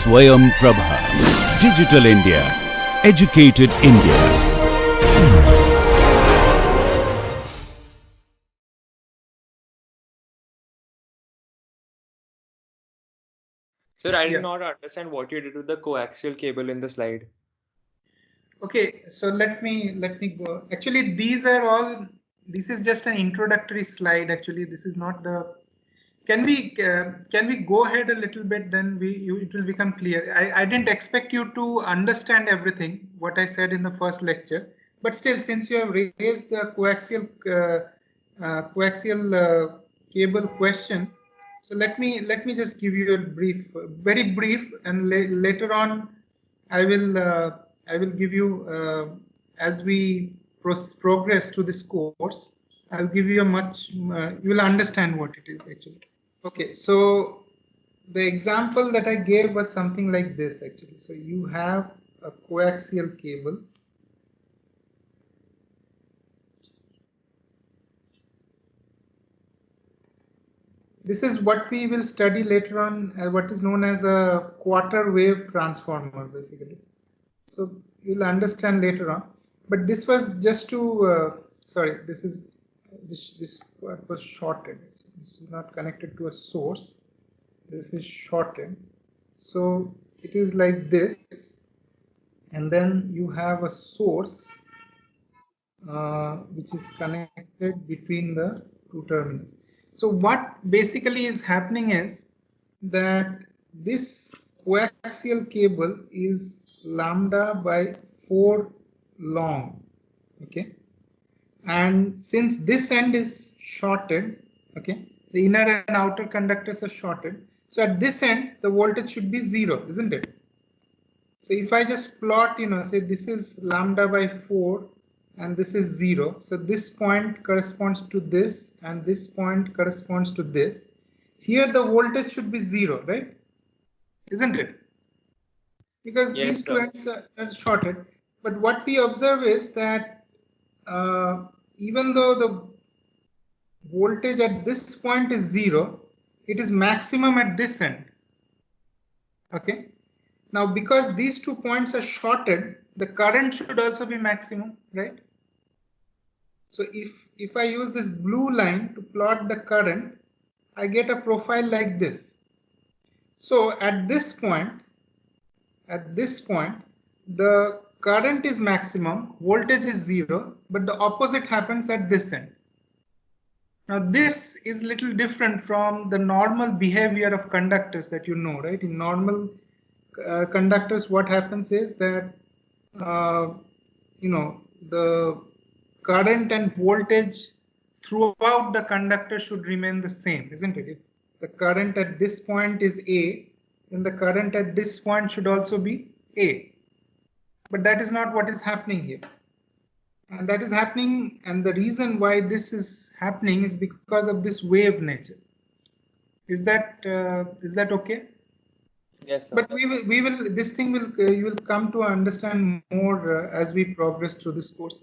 Swayam Prabha. Digital India. Educated India. Sir, I did Yeah. not understand what you did with the coaxial cable in the slide. Okay, so let me go. Actually, these are all. This is just an introductory slide. Actually, this is not the. Can we go ahead a little bit? Then it will become clear. I didn't expect you to understand everything what I said in the first lecture, but still, since you have raised the coaxial cable question, so let me just give you a brief, very brief, and later on I will give you as we progress through this course. I'll give you a much you will understand what it is actually. Okay, so the example that I gave was something like this actually. So you have a coaxial cable. This is what we will study later on, what is known as a quarter wave transformer basically. So you'll understand later on. But this was just to, sorry, this was shorted. This is not connected to a source. This is shorted. So it is like this. And then you have a source which is connected between the two terminals. So what basically is happening is that this coaxial cable is lambda by 4 long, okay, and since this end is shorted, okay, the inner and outer conductors are shorted, so at this end the voltage should be 0, isn't it? So if I just plot, say this is lambda by 4 and this is 0. So this point corresponds to this and this point corresponds to this. Here the voltage should be 0, right? Isn't it? Because Yes, these two sir. ends are shorted. But what we observe is that even though the voltage at this point is 0, it is maximum at this end. Okay. Now, because these 2 points are shorted, the current should also be maximum, right? So if I use this blue line to plot the current, I get a profile like this. So at this point, the current is maximum, voltage is 0, but the opposite happens at this end. Now this is little different from the normal behavior of conductors that you know, right? In normal conductors, what happens is that the current and voltage throughout the conductor should remain the same, isn't it? If the current at this point is A, then the current at this point should also be A. But that is not what is happening here. And that is happening, and the reason why this is happening is because of this wave nature. Is that okay? Yes, sir. But this thing will you will come to understand more as we progress through this course.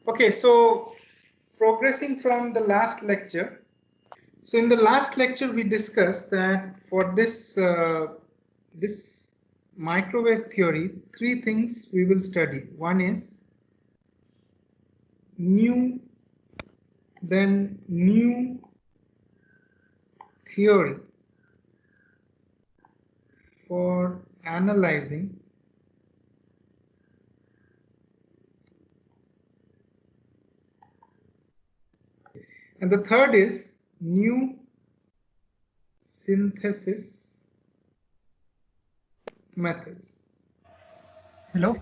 Okay, so progressing from the last lecture. So in the last lecture we discussed that for this microwave theory, 3 things we will study. One is new theory for analyzing and the third is new synthesis methods. Hello?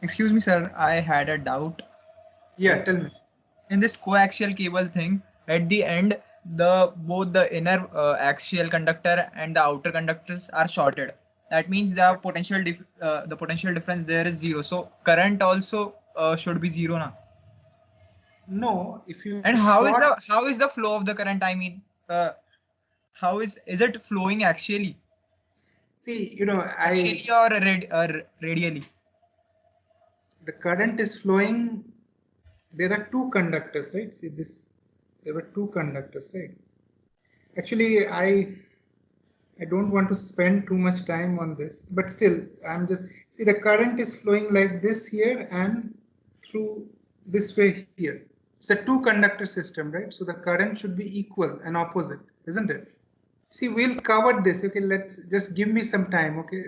Excuse me, sir. I had a doubt. Yeah, So, tell me. in this coaxial cable thing, at the end, both the inner axial conductor and the outer conductors are shorted. That means the potential difference there is 0. So current also should be 0 now. No, if you And short, how is the flow of the current? I mean, how is it flowing axially? see, Axially or radially? the current is flowing. There are 2 conductors, right? See this. There were 2 conductors, right? Actually, I don't want to spend too much time on this, but still, I'm just, see, the current is flowing like this here and through this way here. It's a two conductor system, right? So the current should be equal and opposite, isn't it? See, we'll cover this. Okay, let's just give me some time. Okay,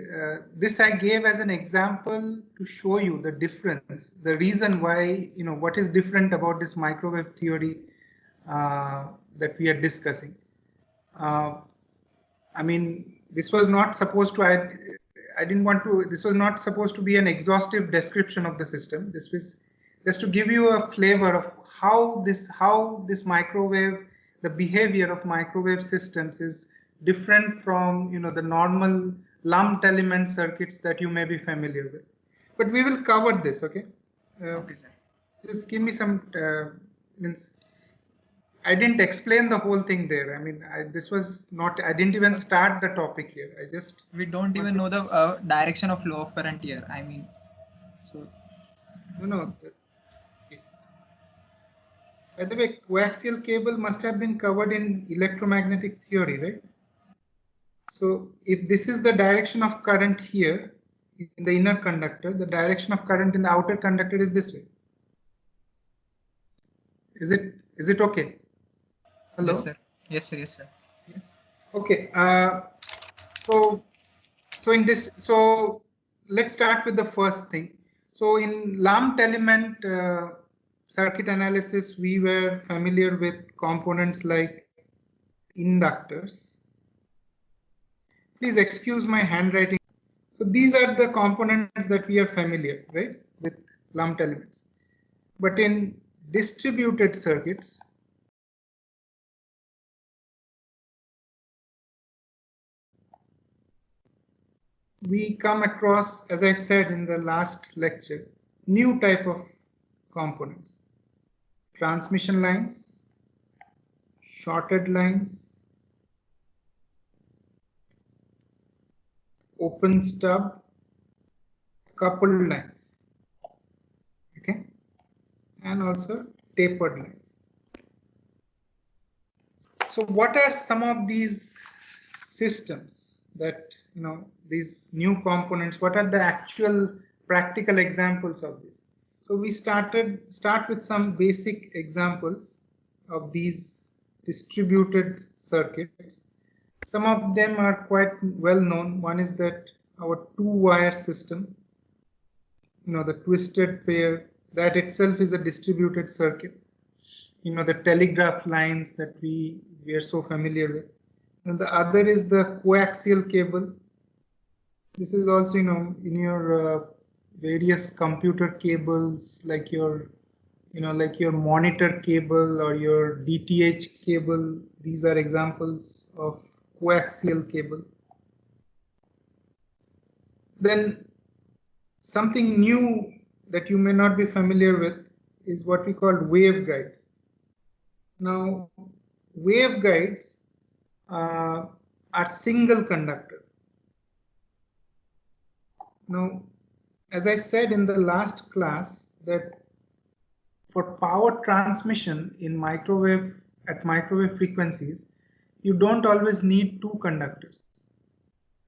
this I gave as an example to show you the difference, the reason why, what is different about this microwave theory that we are discussing. I mean, this was not supposed to, I didn't want to, this was not supposed to be an exhaustive description of the system. This was just to give you a flavor of how this microwave, the behavior of microwave systems is different from, the normal lumped element circuits that you may be familiar with. But we will cover this, okay? Okay, sir. Just give me some, means, I didn't explain the whole thing there. I mean, this was not, I didn't even start the topic here. I just. We don't even know the direction of flow of current here. I mean, so. No. Okay. By the way, coaxial cable must have been covered in electromagnetic theory, right? So if this is the direction of current here in the inner conductor, the direction of current in the outer conductor is this way. Is it okay? Hello? Yes, sir. Yes, sir. Yes, sir. Okay. So in this, so let's start with the first thing. So in lumped element circuit analysis, we were familiar with components like inductors. Please excuse my handwriting. So these are the components that we are familiar, right, with lumped elements. But in distributed circuits, we come across, as I said in the last lecture, new type of components: transmission lines, shorted lines, open stub, coupled lines, okay, and also tapered lines. So what are some of these systems that, these new components, what are the actual practical examples of this? So we start with some basic examples of these distributed circuits. Some of them are quite well known. One is that our two-wire system, the twisted pair, that itself is a distributed circuit. The telegraph lines that we are so familiar with. And the other is the coaxial cable. This is also, in your various computer cables, like your, like your monitor cable or your DTH cable. These are examples of coaxial cable. Then something new that you may not be familiar with is what we call waveguides. Now, waveguides are single conductor. Now, as I said in the last class, that for power transmission in microwave, at microwave frequencies, you don't always need two conductors.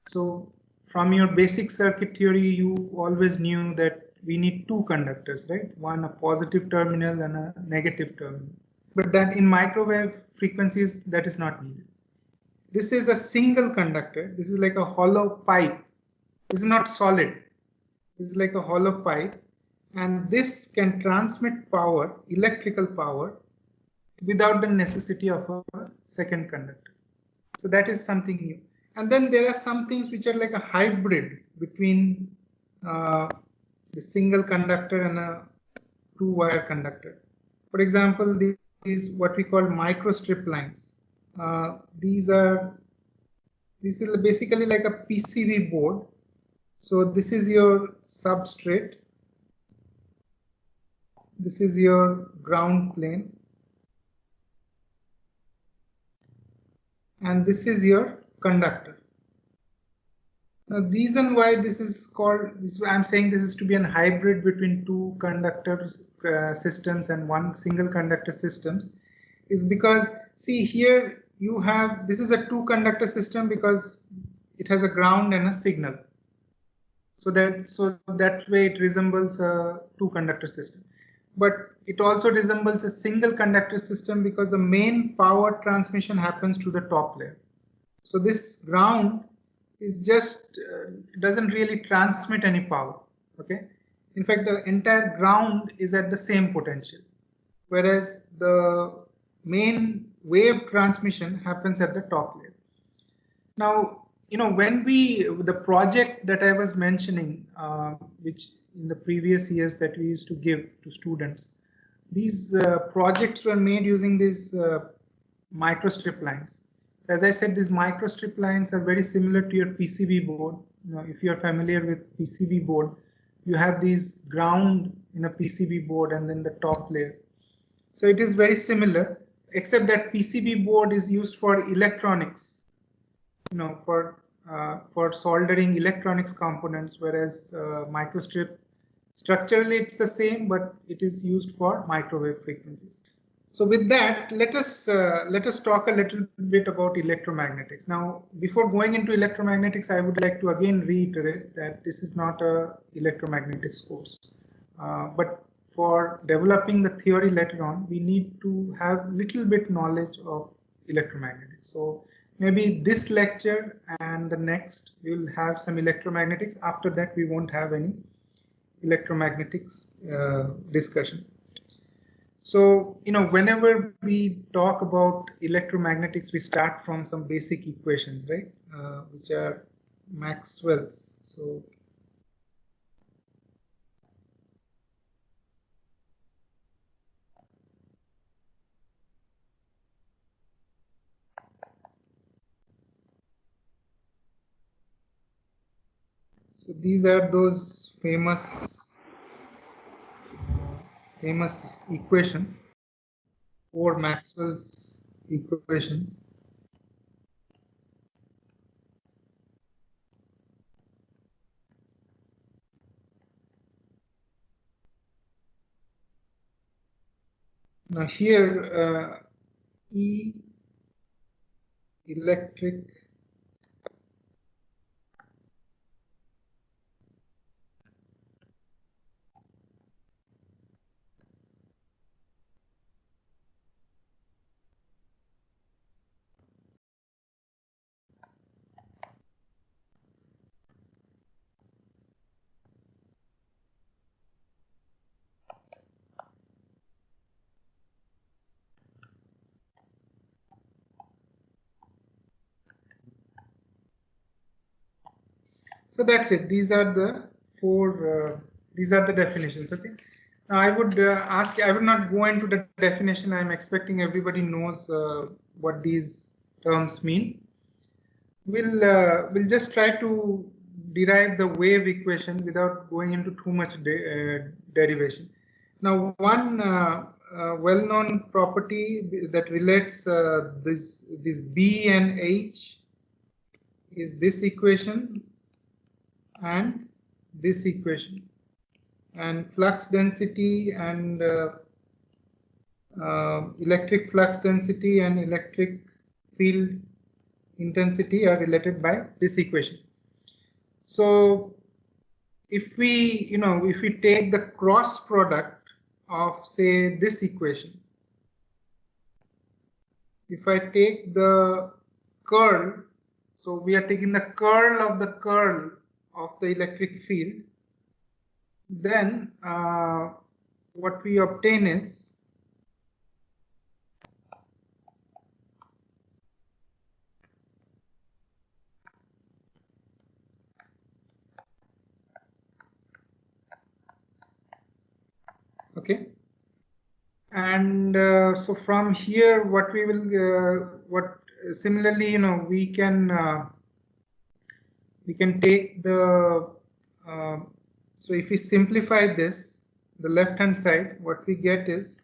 So from your basic circuit theory, you always knew that we need two conductors, right? One a positive terminal and a negative terminal. But that in microwave frequencies, that is not needed. This is a single conductor. This is like a hollow pipe. This is not solid. This is like a hollow pipe. And this can transmit power, electrical power, without the necessity of a second conductor. So that is something new. And then there are some things which are like a hybrid between the single conductor and a two-wire conductor. For example, these what we call microstrip lines. This is basically like a PCB board. So this is your substrate. This is your ground plane. And this is your conductor. Now, the reason why this is called, I'm saying this is to be a hybrid between two conductor systems and one single conductor systems, is because, see here, you have, this is a two conductor system because it has a ground and a signal. So that way it resembles a two conductor system. But it also resembles a single conductor system because the main power transmission happens to the top layer. So this ground is just doesn't really transmit any power. Okay. In fact, the entire ground is at the same potential, whereas the main wave transmission happens at the top layer. Now, when the project that I was mentioning, which in the previous years that we used to give to students, these projects were made using these microstrip lines. As I said, these microstrip lines are very similar to your PCB board. If you're familiar with PCB board, you have these ground in a PCB board and then the top layer. So it is very similar, except that PCB board is used for electronics, for soldering electronics components, whereas microstrip, structurally it's the same, but it is used for microwave frequencies. So with that, let us talk a little bit about electromagnetics. Now, before going into electromagnetics, I would like to again reiterate that this is not a electromagnetics course, but for developing the theory later on, we need to have little bit knowledge of electromagnetics. So maybe this lecture and the next we will have some electromagnetics. After that, we won't have any electromagnetics discussion. So, whenever we talk about electromagnetics, we start from some basic equations, right? Which are Maxwell's. So, these are those famous equations, or Maxwell's equations. Now here, E electric So that's it. These are the four. These are the definitions. Okay. Now I would ask. I will not go into the definition. I'm expecting everybody knows what these terms mean. We'll just try to derive the wave equation without going into too much derivation. Now, one well-known property that relates this B and H is this equation and this equation, and flux density and electric flux density and electric field intensity are related by this equation. So if we take the cross product of, say, this equation, if I take the curl, so we are taking the curl of the electric field, then what we obtain is okay. And so from here, what we will similarly, we can take the so if we simplify this, the left hand side, what we get is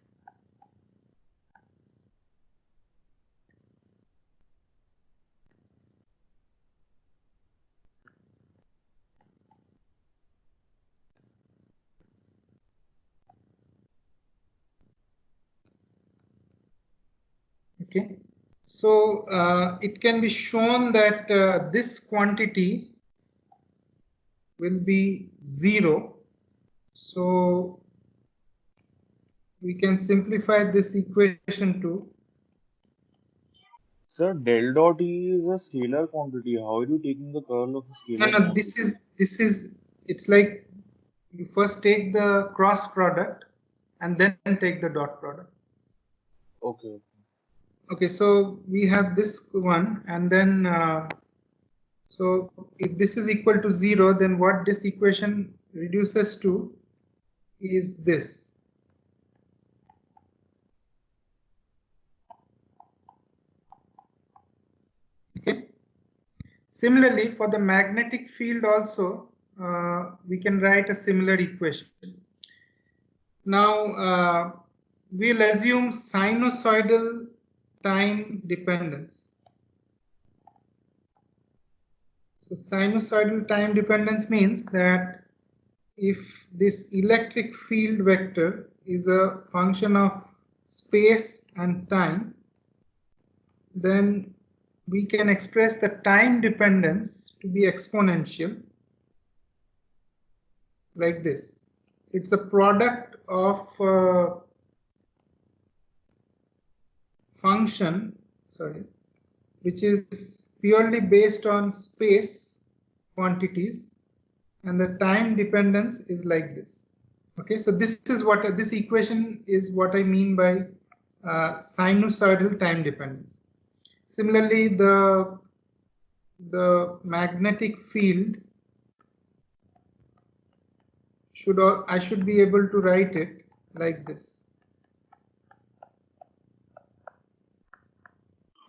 okay. So it can be shown that this quantity will be 0. So we can simplify this equation to, Sir, del dot E is a scalar quantity. How are you taking the curl of a no, scalar no, quantity? this is, it's like you first take the cross product and then take the dot product. Okay. Okay, so we have this one, and then so if this is equal to 0, then what this equation reduces to is this. Okay. Similarly, for the magnetic field also, we can write a similar equation. Now, we'll assume sinusoidal time dependence. So sinusoidal time dependence means that if this electric field vector is a function of space and time, then we can express the time dependence to be exponential like this. It's a product of function, which is purely based on space quantities, and the time dependence is like this. Okay, so this is what this equation is what I mean by sinusoidal time dependence. Similarly, the magnetic field I should be able to write it like this.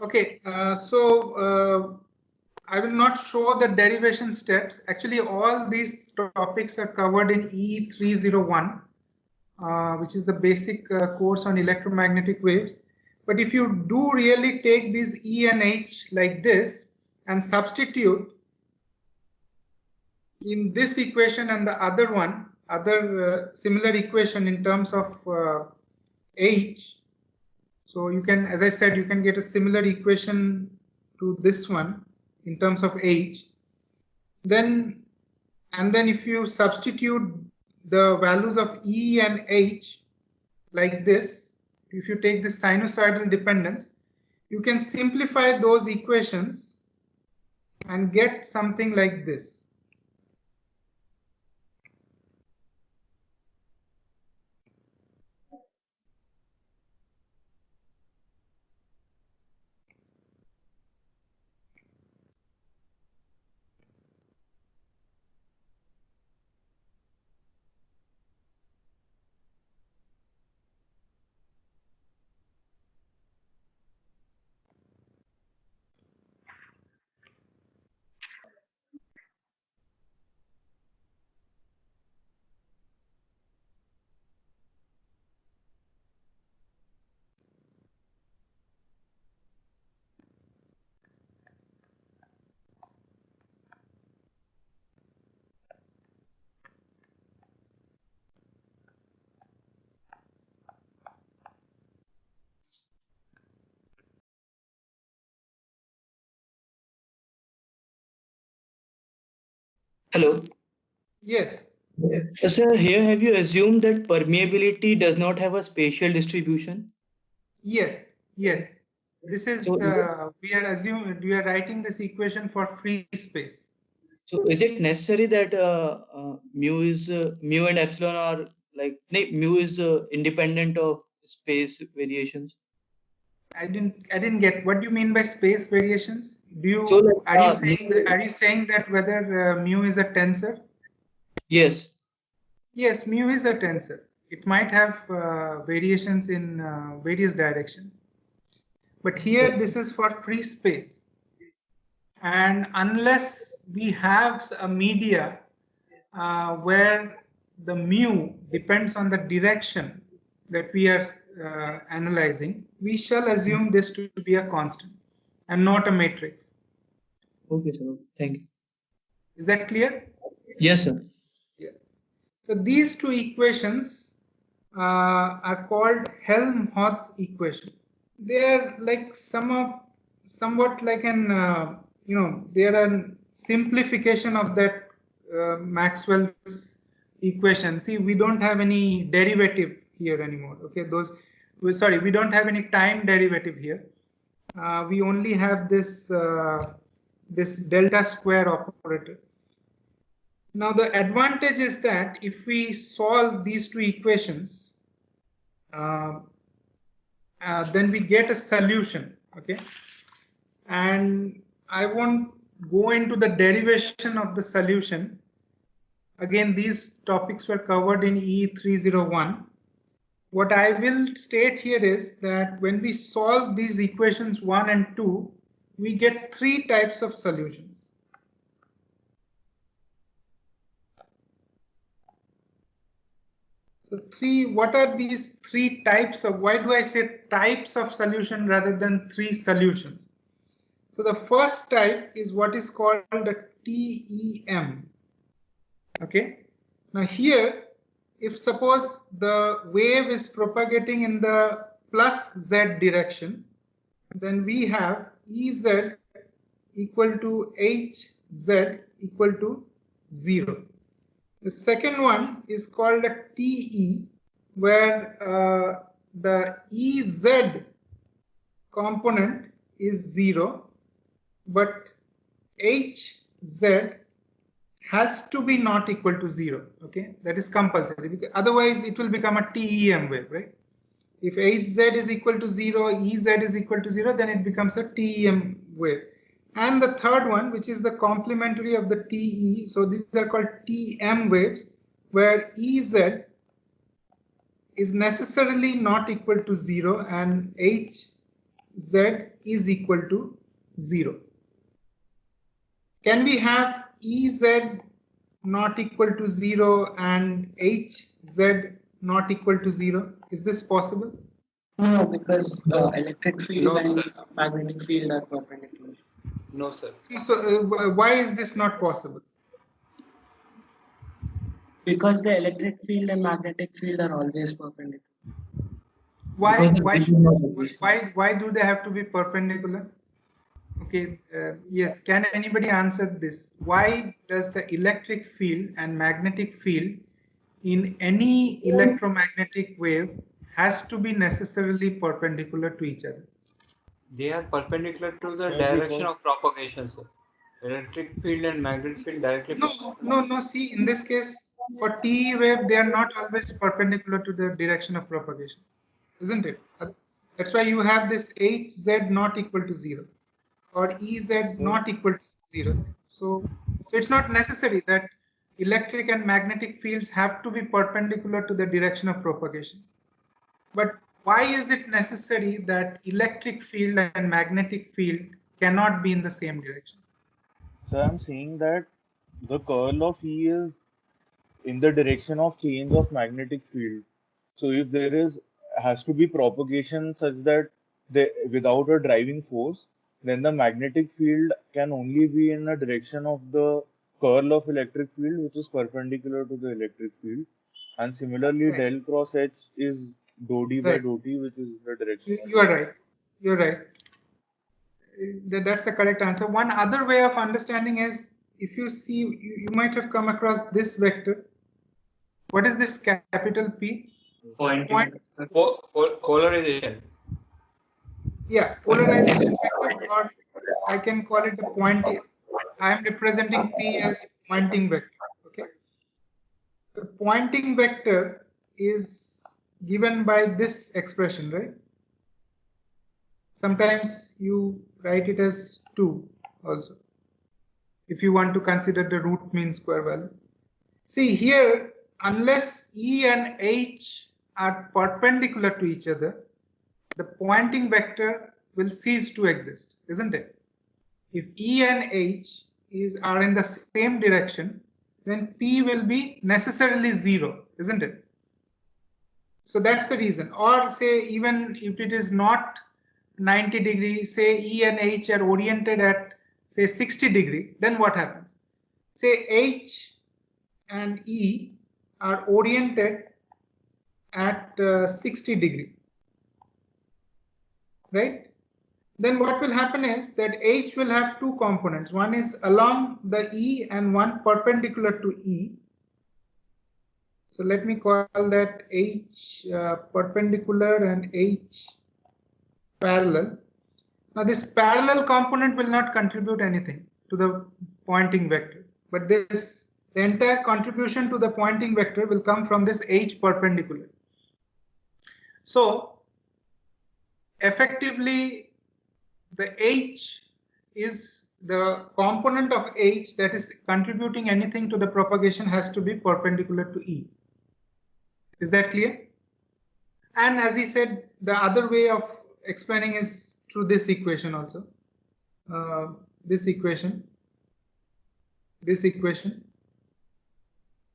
Okay, so I will not show the derivation steps. Actually, all these topics are covered in E301, which is the basic course on electromagnetic waves. But if you do really take these E and H like this and substitute in this equation and the other one, similar equation in terms of H, so you can, as I said, you can get a similar equation to this one in terms of H. Then if you substitute the values of E and H like this, if you take this sinusoidal dependence, you can simplify those equations and get something like this. Hello. Yes. Sir, here have you assumed that permeability does not have a spatial distribution? Yes. Yes. This is So, we are writing this equation for free space. so is it necessary that mu and epsilon are like mu is independent of space variations? I didn't get what do you mean by space variations? So, like, Are you saying that whether mu is a tensor? yes. Yes, mu is a tensor. It might have variations in various directions. But here this is for free space. And unless we have a media where the mu depends on the direction that we are analyzing, we shall assume this to be a constant and not a matrix. Okay, sir. Thank you. Is that clear? Yes, sir. Yeah. So these two equations are called Helmholtz equation. They are like some of somewhat like an, they are a simplification of that Maxwell's equation. See, we don't have any derivative here anymore. Okay, sorry, we don't have any time derivative here. We only have this this delta square operator. Now the advantage is that if we solve these two equations, then we get a solution. Okay, and I won't go into the derivation of the solution. Again, these topics were covered in E301. What I will state here is that when we solve these equations 1 and 2, we get 3 types of solutions. So what are these 3 types of, why do I say types of solution rather than 3 solutions? So the first type is what is called a TEM. Okay. Now here, if suppose the wave is propagating in the plus z direction, then we have Ez equal to Hz equal to 0. The second one is called a TE, where the Ez component is 0, but Hz has to be not equal to 0. Okay, that is compulsory, because otherwise it will become a TEM wave, right? If Hz is equal to 0, Ez is equal to 0, then it becomes a TEM wave. And the third one, which is the complementary of the TE, so these are called TM waves, where Ez is necessarily not equal to 0 and Hz is equal to 0. Can we have Ez not equal to 0 and Hz not equal to 0? Is this possible? No, because electric field No, and sir. magnetic field are perpendicular. No, sir. So why is this not possible? Because the electric field and magnetic field are always perpendicular. Why Because the why do they have to be perpendicular? Okay, yes, can anybody answer this? Why does the electric field and magnetic field in any electromagnetic wave has to be necessarily perpendicular to each other? They are perpendicular to the Yeah, direction because- of propagation, sir. Electric field and magnetic field directly. No. See, in this case, for TE wave, they are not always perpendicular to the direction of propagation, isn't it? That's why you have this Hz not equal to 0 or Ez not equal to 0. So it's not necessary that electric and magnetic fields have to be perpendicular to the direction of propagation. But why is it necessary that electric field and magnetic field cannot be in the same direction? So I'm saying that the curl of E is in the direction of change of magnetic field. So if there has to be propagation such that without a driving force, then the magnetic field can only be in the direction of the curl of electric field, which is perpendicular to the electric field. And similarly, Right. del cross H is dou D by Right. dou T, which is the direction. You are right. You're right. That's the correct answer. One other way of understanding is, if you see, you might have come across this vector. What is this capital P? point. Polarization. Yeah, polarization vector, or I can call it a pointing. I am representing P as pointing vector. Okay. The pointing vector is given by this expression, right? Sometimes you write it as 2 also, if you want to consider the root mean square value. See here, unless E and H are perpendicular to each other, the pointing vector will cease to exist, isn't it? If E and H are in the same direction, then P will be necessarily 0, isn't it? So that's the reason. Or say, even if it is not 90 degrees, say E and H are oriented at say 60 degree, then what happens? Say H and E are oriented at 60 degree, right? then what will happen is that H will have two components. One is along the E and one perpendicular to E. So let me call that H perpendicular and H parallel. Now this parallel component will not contribute anything to the pointing vector, but the entire contribution to the pointing vector will come from this H perpendicular. So effectively the H is the component of H that is contributing anything to the propagation has to be perpendicular to E. Is that clear? And as he said, the other way of explaining is through this equation also. This equation,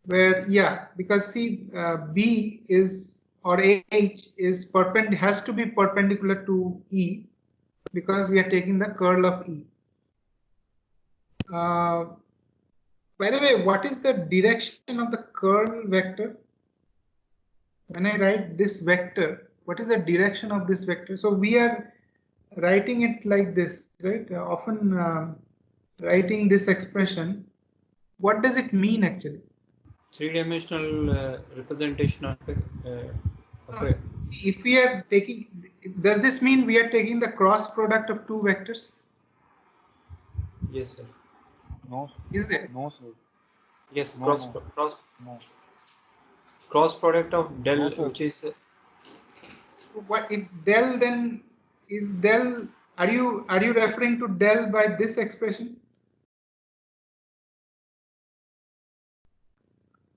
where, yeah, because see, B is, or H is has to be perpendicular to E because we are taking the curl of E. By the way, what is the direction of the curl vector? When I write this vector, what is the direction of this vector? So we are writing it like this, right? Often writing this expression. What does it mean actually? Three-dimensional representation of it. If we are taking, does this mean we are taking the cross product of two vectors? Yes, sir. No. Is it? No, sir. Yes, No, cross product of del, No, sir. which is What if del then is del? Are you referring to del by this expression?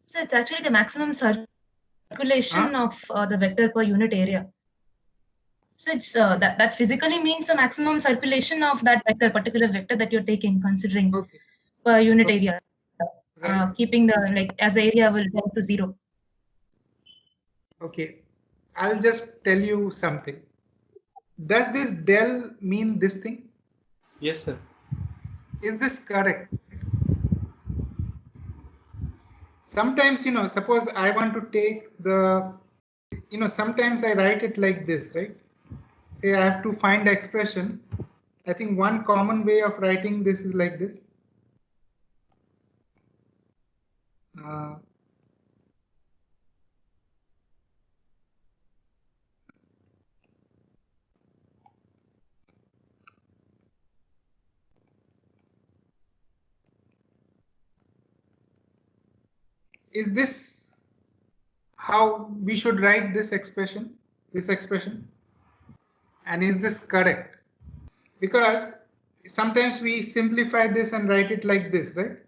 So it's actually the maximum circulation of the vector per unit area. So it's that physically means the maximum circulation of that vector, particular vector that you're taking, considering per unit area, keeping the as the area will tend to 0. Okay, I'll just tell you something. Does this del mean this thing? yes, sir. Is this correct? Sometimes, suppose I want to take the, sometimes I write it like this, right? Say I have to find the expression. I think one common way of writing this is like this. Is this how we should write this expression? And is this correct? Because sometimes we simplify this and write it like this, right?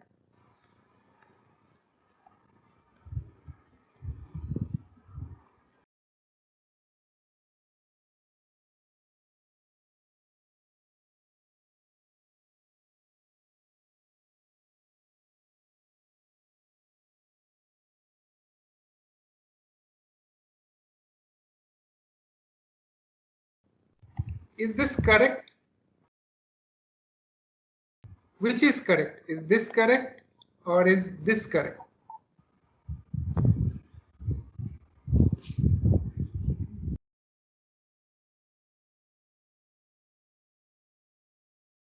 Is this correct? Which is correct? Is this correct or is this correct?